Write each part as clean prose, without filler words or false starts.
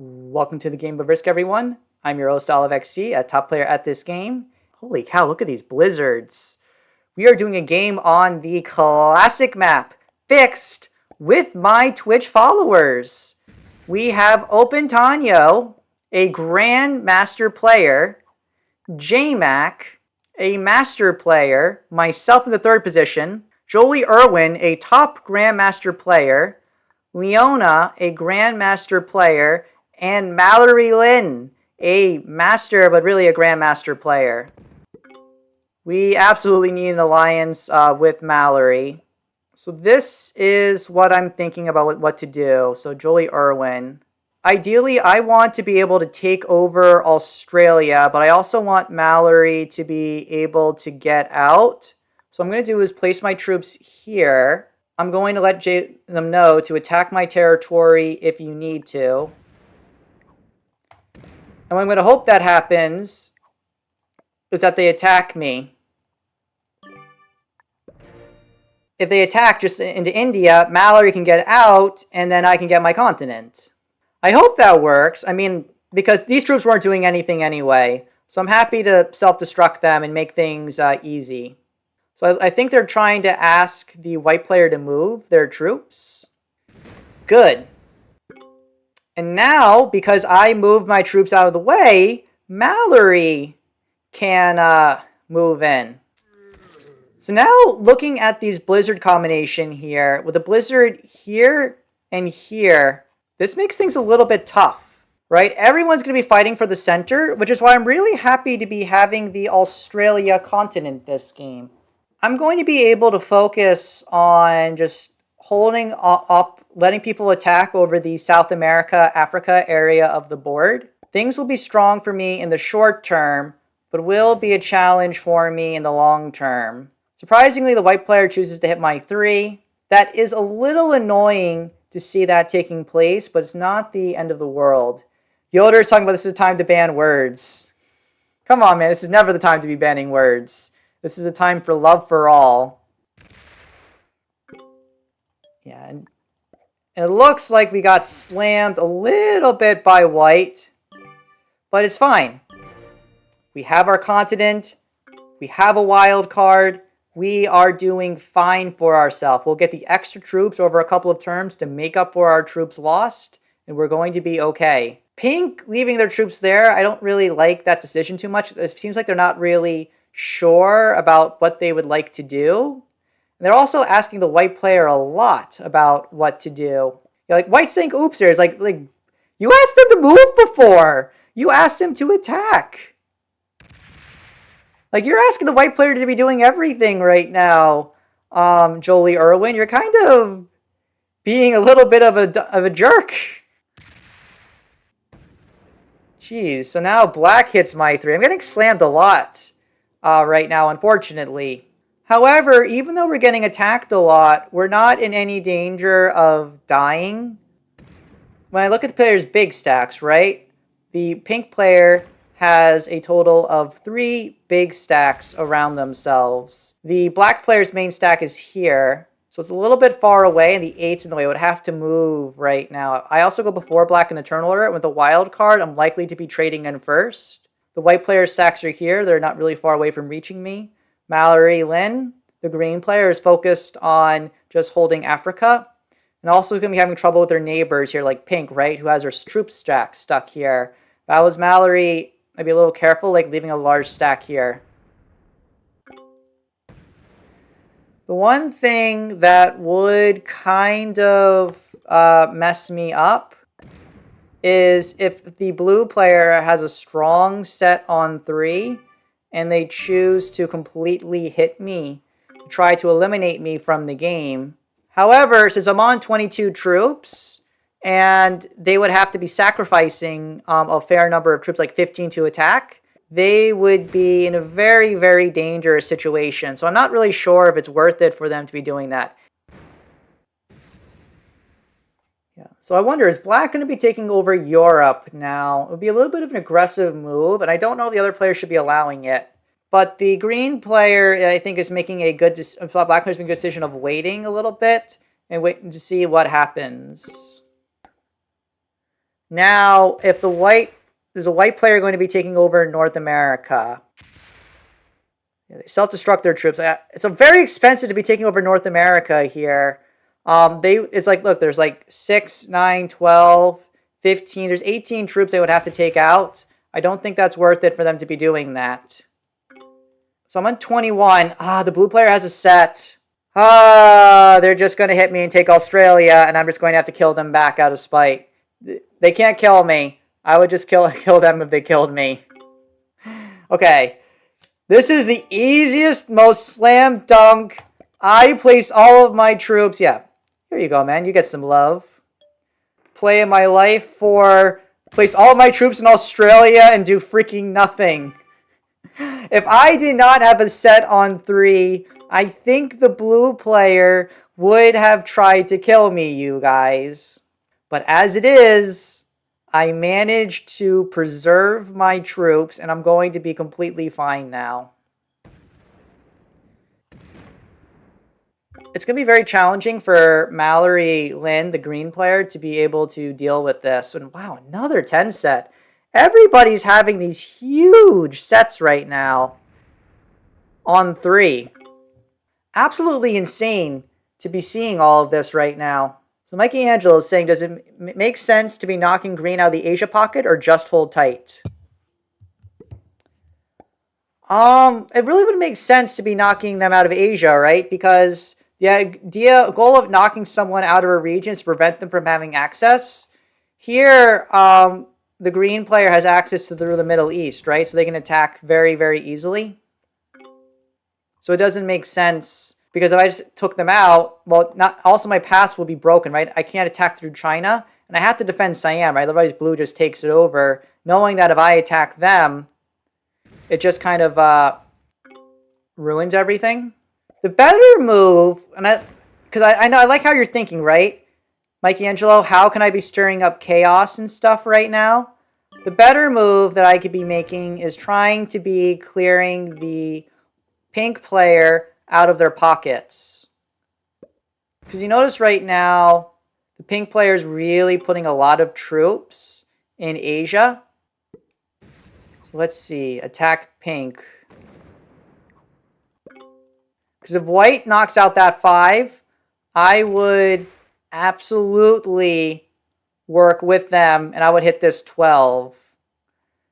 Welcome to the game of Risk, everyone. I'm your host, OliveXC, a top player at this game. Holy cow, look at these blizzards. We are doing a game on the classic map, Fixed, with my Twitch followers. We have Open Tanyo, a Grandmaster player, J-Mac, a Master player, myself in the third position, Jolie Irwin, a top Grandmaster player, Leona, a Grandmaster player, and Mallory Lynn, a Master but really a Grandmaster player. We absolutely need an alliance with Mallory. So this is what I'm thinking about what to do. So Jolie Irwin. Ideally, I want to be able to take over Australia, but I also want Mallory to be able to get out. So what I'm going to do is place my troops here. I'm going to let them know to attack my territory if you need to. And what I'm going to hope that happens is that they attack me. If they attack just into India, Mallory can get out, and then I can get my continent. I hope that works. I mean, because these troops weren't doing anything anyway. So I'm happy to self-destruct them and make things easy. So I think they're trying to ask the white player to move their troops. Good. And now, because I moved my troops out of the way, Mallory can move in. So now, looking at these blizzard combination here, with a blizzard here and here, this makes things a little bit tough, right? Everyone's going to be fighting for the center, which is why I'm really happy to be having the Australia continent this game. I'm going to be able to focus on just holding up, letting people attack over the South America, Africa area of the board. Things will be strong for me in the short term, but will be a challenge for me in the long term. Surprisingly, the white player chooses to hit my 3. That is a little annoying to see that taking place, but it's not the end of the world. Yoder is talking about this is a time to ban words. Come on, man, this is never the time to be banning words. This is a time for love for all. Yeah, and it looks like we got slammed a little bit by white, but it's fine. We have our continent. We have a wild card. We are doing fine for ourselves. We'll get the extra troops over a couple of turns to make up for our troops lost, and we're going to be okay. Pink leaving their troops there, I don't really like that decision too much. It seems like they're not really sure about what they would like to do. And they're also asking the white player a lot about what to do. Like, white's saying, oops, there's like, you asked them to move before. You asked him to attack. Like, you're asking the white player to be doing everything right now, Jolie Irwin. You're kind of being a little bit of a jerk. Jeez, so now black hits my 3. I'm getting slammed a lot right now, unfortunately. However, even though we're getting attacked a lot, we're not in any danger of dying. When I look at the player's big stacks, right? The pink player has a total of 3 big stacks around themselves. The black player's main stack is here, so it's a little bit far away, and the 8's in the way. I would have to move right now. I also go before black in the turn order. With the wild card, I'm likely to be trading in first. The white player's stacks are here. They're not really far away from reaching me. Mallory Lynn, the green player, is focused on just holding Africa. And also going to be having trouble with their neighbors here, like pink, right, who has her troop stack stuck here. If I was Mallory, I'd be a little careful, like leaving a large stack here. The one thing that would kind of mess me up is if the blue player has a strong set on 3 and they choose to completely hit me, to try to eliminate me from the game. However, since I'm on 22 troops, and they would have to be sacrificing a fair number of troops, like 15 to attack, they would be in a very, very dangerous situation. So I'm not really sure if it's worth it for them to be doing that. Yeah. So I wonder, is black going to be taking over Europe now? It would be a little bit of an aggressive move, and I don't know if the other player should be allowing it. But the green player, I think, is making a good black player's making a good decision of waiting a little bit and waiting to see what happens. Now, if there's a white player going to be taking over North America. They self-destruct their troops. It's a very expensive to be taking over North America here. It's like, look, there's like 6, 9, 12, 15. There's 18 troops they would have to take out. I don't think that's worth it for them to be doing that. So I'm on 21. The blue player has a set. They're just going to hit me and take Australia, and I'm just going to have to kill them back out of spite. They can't kill me. I would just kill them if they killed me. Okay. This is the easiest, most slam dunk. I place all of my troops. Yeah, here you go, man. You get some love. Play of my life for place all of my troops in Australia and do freaking nothing. If I did not have a set on 3, I think the blue player would have tried to kill me, you guys. But as it is, I managed to preserve my troops, and I'm going to be completely fine now. It's going to be very challenging for Mallory Lynn, the green player, to be able to deal with this. And wow, another 10 set. Everybody's having these huge sets right now on 3. Absolutely insane to be seeing all of this right now. So Mikey Angelo is saying, does it make sense to be knocking green out of the Asia pocket or just hold tight? It really would make sense to be knocking them out of Asia, right? Because the goal of knocking someone out of a region is to prevent them from having access. Here, the green player has access to through the Middle East, right? So they can attack very, very easily. So it doesn't make sense, because if I just took them out, well, also my pass will be broken, right? I can't attack through China, and I have to defend Siam, right? Otherwise, blue just takes it over, knowing that if I attack them, it just kind of ruins everything. The better move, because I know I like how you're thinking, right, Mikey Angelo? How can I be stirring up chaos and stuff right now? The better move that I could be making is trying to be clearing the pink player out of their pockets. Because you notice right now, the pink player is really putting a lot of troops in Asia. So let's see, attack pink. Because if white knocks out that 5, I would absolutely work with them, and I would hit this 12.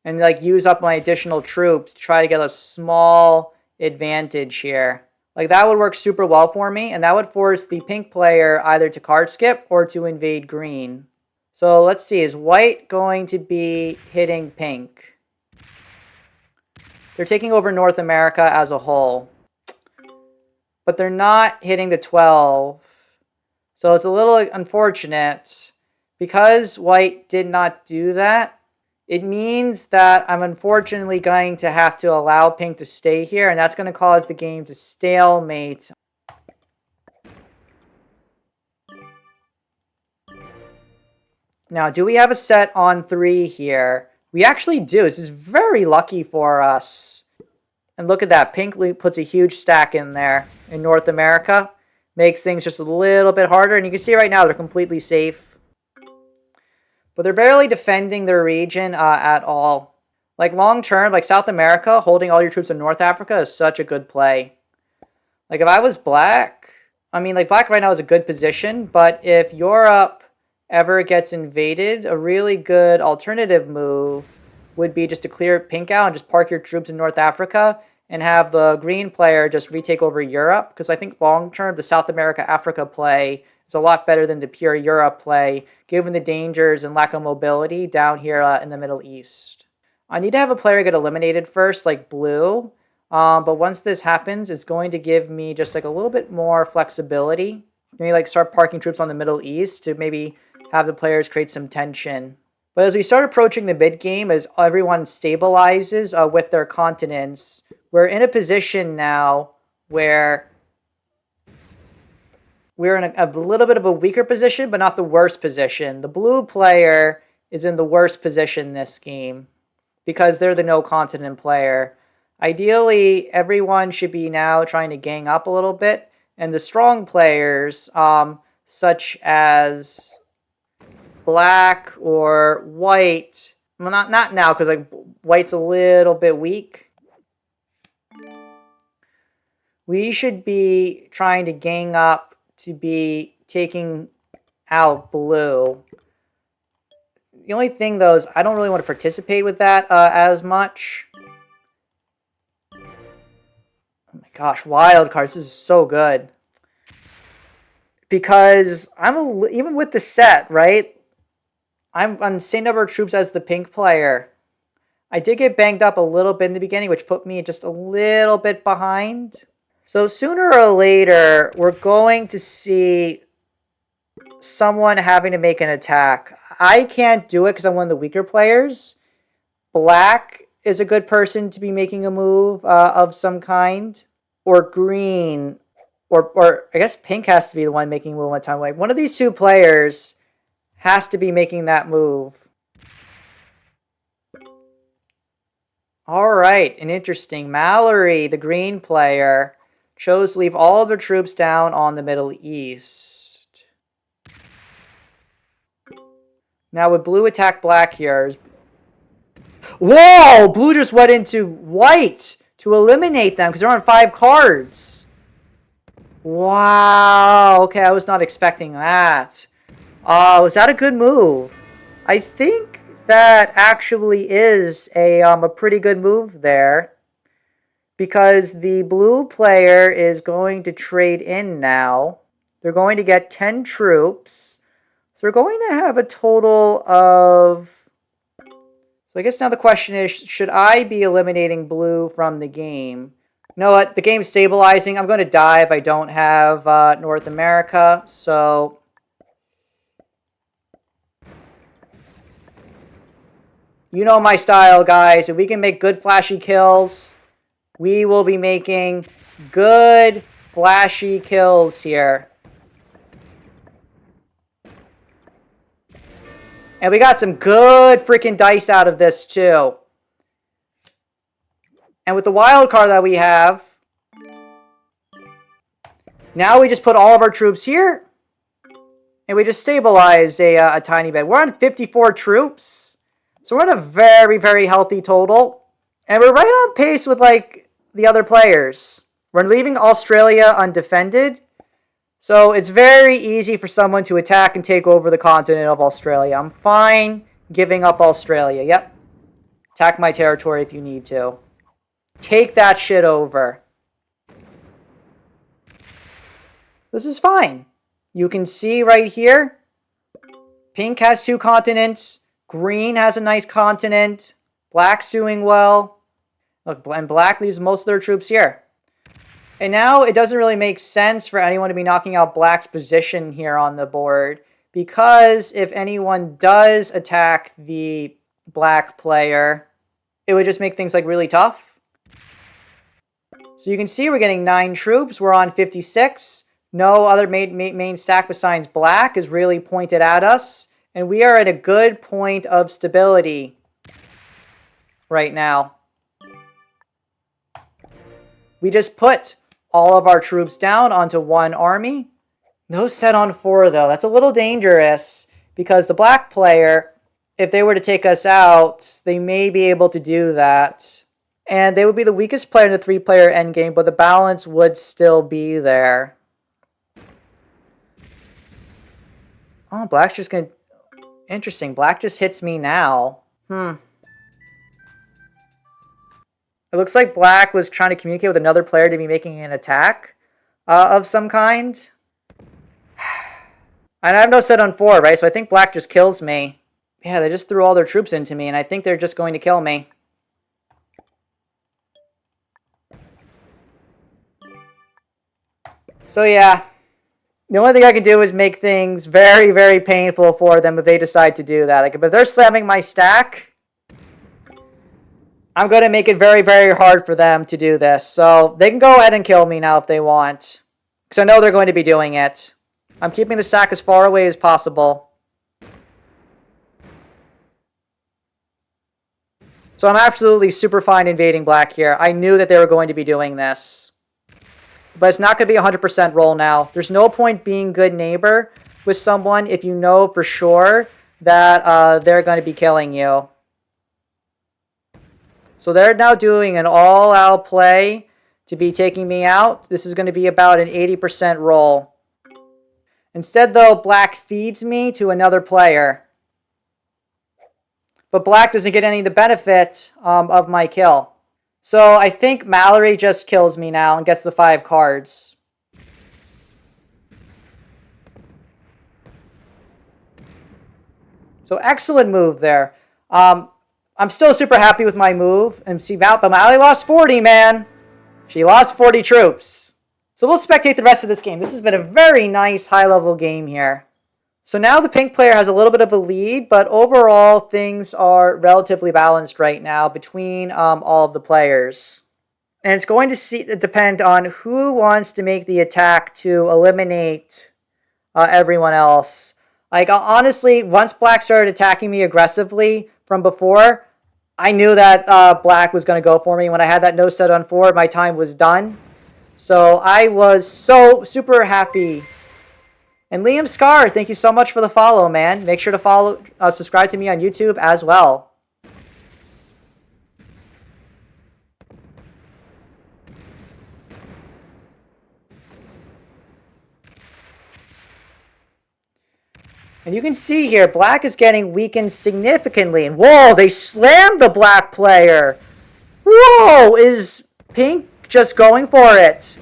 And like use up my additional troops to try to get a small advantage here. Like that would work super well for me, and that would force the pink player either to card skip or to invade green. So let's see, is white going to be hitting pink? They're taking over North America as a whole. But they're not hitting the 12. So it's a little unfortunate. Because white did not do that, it means that I'm unfortunately going to have to allow pink to stay here, and that's going to cause the game to stalemate. Now, do we have a set on 3 here? We actually do. This is very lucky for us. And look at that. Pink puts a huge stack in there in North America. Makes things just a little bit harder. And you can see right now they're completely safe. But they're barely defending their region at all. Like long term, like South America, holding all your troops in North Africa is such a good play. Like if I was black, I mean like black right now is a good position. But if Europe ever gets invaded, a really good alternative move would be just to clear pink out and just park your troops in North Africa and have the green player just retake over Europe. Because I think long-term, the South America-Africa play is a lot better than the pure Europe play, given the dangers and lack of mobility down here in the Middle East. I need to have a player get eliminated first, like blue. But once this happens, it's going to give me just like a little bit more flexibility. Maybe like start parking troops on the Middle East to maybe have the players create some tension. But as we start approaching the mid-game, as everyone stabilizes with their continents, we're in a position now where we're in a little bit of a weaker position, but not the worst position. The blue player is in the worst position this game because they're the no-continent player. Ideally, everyone should be now trying to gang up a little bit, and the strong players, such as black or white. Well, not now, because like white's a little bit weak. We should be trying to gang up to be taking out blue. The only thing, though, is I don't really want to participate with that as much. Oh my gosh, wild cards. This is so good. Because even with the set, right? I'm on the same number of troops as the pink player. I did get banged up a little bit in the beginning, which put me just a little bit behind. So sooner or later, we're going to see someone having to make an attack. I can't do it because I'm one of the weaker players. Black is a good person to be making a move of some kind. Or green, or I guess pink has to be the one making a move one time. Like one of these two players has to be making that move. All right, and interesting. Mallory, the green player, chose to leave all of their troops down on the Middle East. Now, would blue attack black here? Whoa! Blue just went into white to eliminate them because they're on 5 cards. Wow. Okay, I was not expecting that. Was that a good move? I think that actually is a pretty good move there. Because the blue player is going to trade in now. They're going to get 10 troops. So they're going to have a total of... So I guess now the question is, should I be eliminating blue from the game? You know what? The game's stabilizing. I'm going to die if I don't have North America. So... You know my style, guys. If we can make good flashy kills, we will be making good flashy kills here. And we got some good freaking dice out of this, too. And with the wild card that we have, now we just put all of our troops here. And we just stabilize a tiny bit. We're on 54 troops. So we're at a very, very healthy total. And we're right on pace with, like, the other players. We're leaving Australia undefended. So it's very easy for someone to attack and take over the continent of Australia. I'm fine giving up Australia. Yep. Attack my territory if you need to. Take that shit over. This is fine. You can see right here. Pink has 2 continents. Green has a nice continent. Black's doing well. Look, and black leaves most of their troops here. And now it doesn't really make sense for anyone to be knocking out black's position here on the board. Because if anyone does attack the black player, it would just make things like really tough. So you can see we're getting 9 troops. We're on 56. No other main stack besides black is really pointed at us. And we are at a good point of stability right now. We just put all of our troops down onto 1 army. No set on 4, though. That's a little dangerous because the black player, if they were to take us out, they may be able to do that. And they would be the weakest player in the 3-player endgame, but the balance would still be there. Oh, black's just going to... Interesting. Black just hits me now. It looks like black was trying to communicate with another player to be making an attack of some kind. And I have no set on 4, right? So I think black just kills me. Yeah, they just threw all their troops into me, and I think they're just going to kill me. So yeah. The only thing I can do is make things very, very painful for them if they decide to do that. Like, if they're slamming my stack, I'm going to make it very, very hard for them to do this. So they can go ahead and kill me now if they want. Because I know they're going to be doing it. I'm keeping the stack as far away as possible. So I'm absolutely super fine invading black here. I knew that they were going to be doing this. But it's not going to be a 100% roll now. There's no point being good neighbor with someone if you know for sure that they're going to be killing you. So they're now doing an all-out play to be taking me out. This is going to be about an 80% roll. Instead, though, black feeds me to another player. But black doesn't get any of the benefit of my kill. So I think Mallory just kills me now and gets the 5 cards. So excellent move there. I'm still super happy with my move. And see, but Mallory lost 40, man. She lost 40 troops. So we'll spectate the rest of this game. This has been a very nice high-level game here. So now the pink player has a little bit of a lead, but overall things are relatively balanced right now between all of the players. And it's going to depend on who wants to make the attack to eliminate everyone else. Like, honestly, once black started attacking me aggressively from before, I knew that black was going to go for me. When I had that no set on 4, my time was done. So I was so super happy. And Liam Scar, thank you so much for the follow, man. Make sure to subscribe to me on YouTube as well. And you can see here, black is getting weakened significantly. And whoa, they slammed the black player. Whoa, is pink just going for it?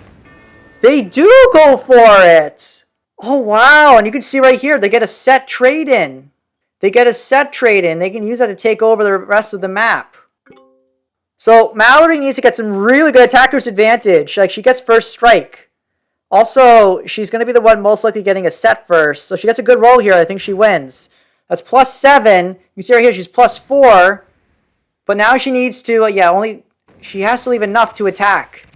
They do go for it. Oh, wow. And you can see right here, they get a set trade-in. They get a set trade-in. They can use that to take over the rest of the map. So Mallory needs to get some really good attacker's advantage. Like, she gets first strike. Also, she's going to be the one most likely getting a set first. So she gets a good roll here. I think she wins. That's +7. You see right here, she's +4. But now she needs to, she has to leave enough to attack.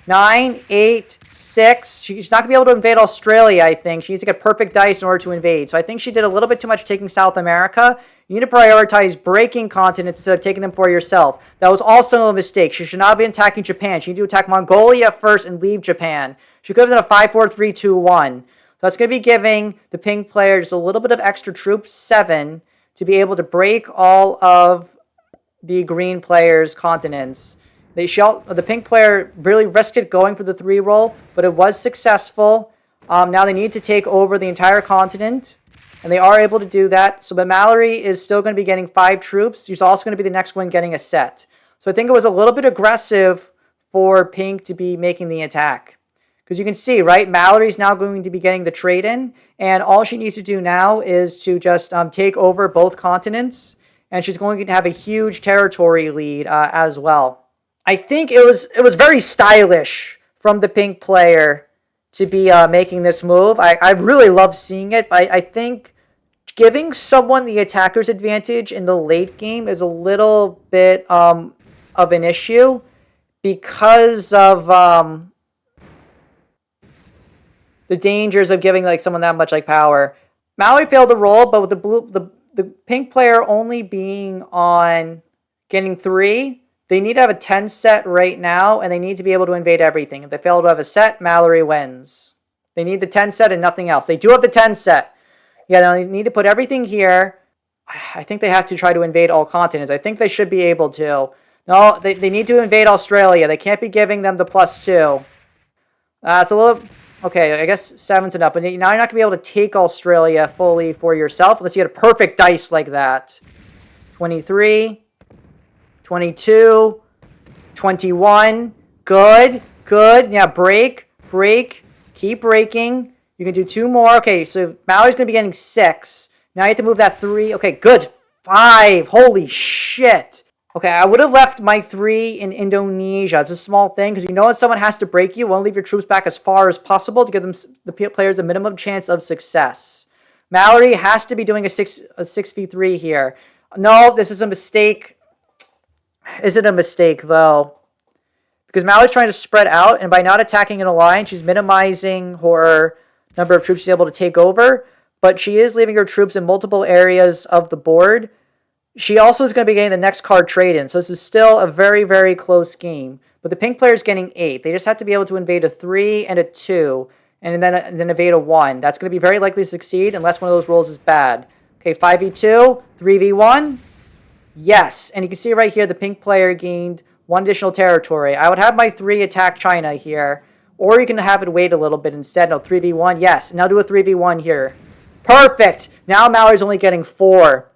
9, 8, 6. She's not going to be able to invade Australia, I think. She needs to get perfect dice in order to invade. So I think she did a little bit too much taking South America. You need to prioritize breaking continents instead of taking them for yourself. That was also a mistake. She should not be attacking Japan. She needed to attack Mongolia first and leave Japan. She could have done a 5, 4, 3, 2, 1. So that's going to be giving the pink player just a little bit of extra troops, 7, to be able to break all of the green player's continents. The pink player really risked it going for the 3 roll, but it was successful. Now they need to take over the entire continent, and they are able to do that. So, but Mallory is still going to be getting 5 troops. She's also going to be the next one getting a set. So I think it was a little bit aggressive for pink to be making the attack. Because you can see, right, Mallory's now going to be getting the trade-in, and all she needs to do now is to just take over both continents, and she's going to have a huge territory lead as well. I think it was very stylish from the pink player to be making this move. I really love seeing it. I think giving someone the attacker's advantage in the late game is a little bit of an issue because of the dangers of giving someone that much power. Mallory failed the roll, but with the pink player only being on getting 3. They need to have a 10 set right now, and they need to be able to invade everything. If they fail to have a set, Mallory wins. They need the 10 set and nothing else. They do have the 10 set. Yeah, they need to put everything here. I think they have to try to invade all continents. I think they should be able to. No, they need to invade Australia. They can't be giving them the +2. It's a little... Okay, I guess 7's enough. But now you're not going to be able to take Australia fully for yourself unless you get a perfect dice like that. 23... 22, 21, good. Yeah, break, keep breaking. You can do 2 more. Okay, so Mallory's going to be getting 6. Now you have to move that 3. Okay, good. 5. Holy shit. Okay, I would have left my 3 in Indonesia. It's a small thing because you know when someone has to break you, want to leave your troops back as far as possible to give them the players a minimum chance of success. Mallory has to be doing a 6v3 here. No, this is a mistake. Is it a mistake, though? Because Mallory's trying to spread out, and by not attacking in a line, she's minimizing her number of troops she's able to take over, but she is leaving her troops in multiple areas of the board. She also is going to be getting the next card trade-in, so this is still a very, very close game. But the pink player is getting 8. They just have to be able to invade a 3 and a 2, and then invade a 1. That's going to be very likely to succeed unless one of those rolls is bad. Okay, 5v2, 3v1. Yes, and you can see right here the pink player gained 1 additional territory. I would have my 3 attack China here, or you can have it wait a little bit instead. No, 3v1, yes. Now do a 3v1 here. Perfect! Now Mallory's only getting 4.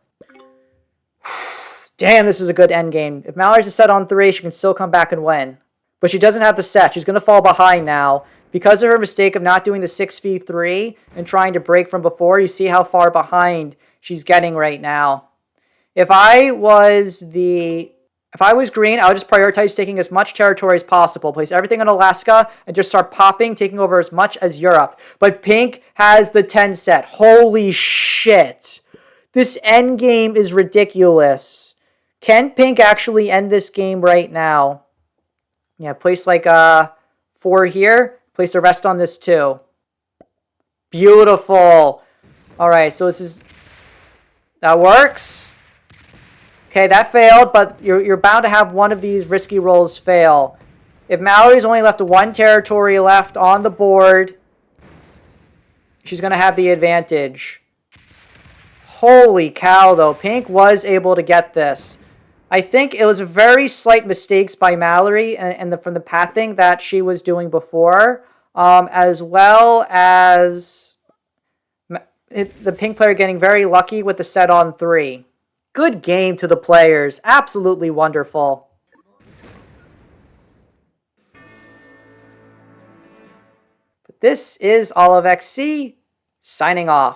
Damn, this is a good endgame. If Mallory's a set on 3, she can still come back and win. But she doesn't have the set. She's going to fall behind now. Because of her mistake of not doing the 6v3 and trying to break from before, you see how far behind she's getting right now. If I was green, I would just prioritize taking as much territory as possible. Place everything in Alaska and just start popping, taking over as much as Europe. But pink has the 10 set. Holy shit. This endgame is ridiculous. Can pink actually end this game right now? Yeah, place like 4 here. Place the rest on this too. Beautiful. Alright, so that works. Okay, that failed, but you're bound to have one of these risky rolls fail. If Mallory's only left 1 territory left on the board, she's going to have the advantage. Holy cow, though. Pink was able to get this. I think it was very slight mistakes by Mallory and from the pathing that she was doing before, as well as the pink player getting very lucky with the set on 3. Good game to the players. Absolutely wonderful. But this is OliveXC signing off.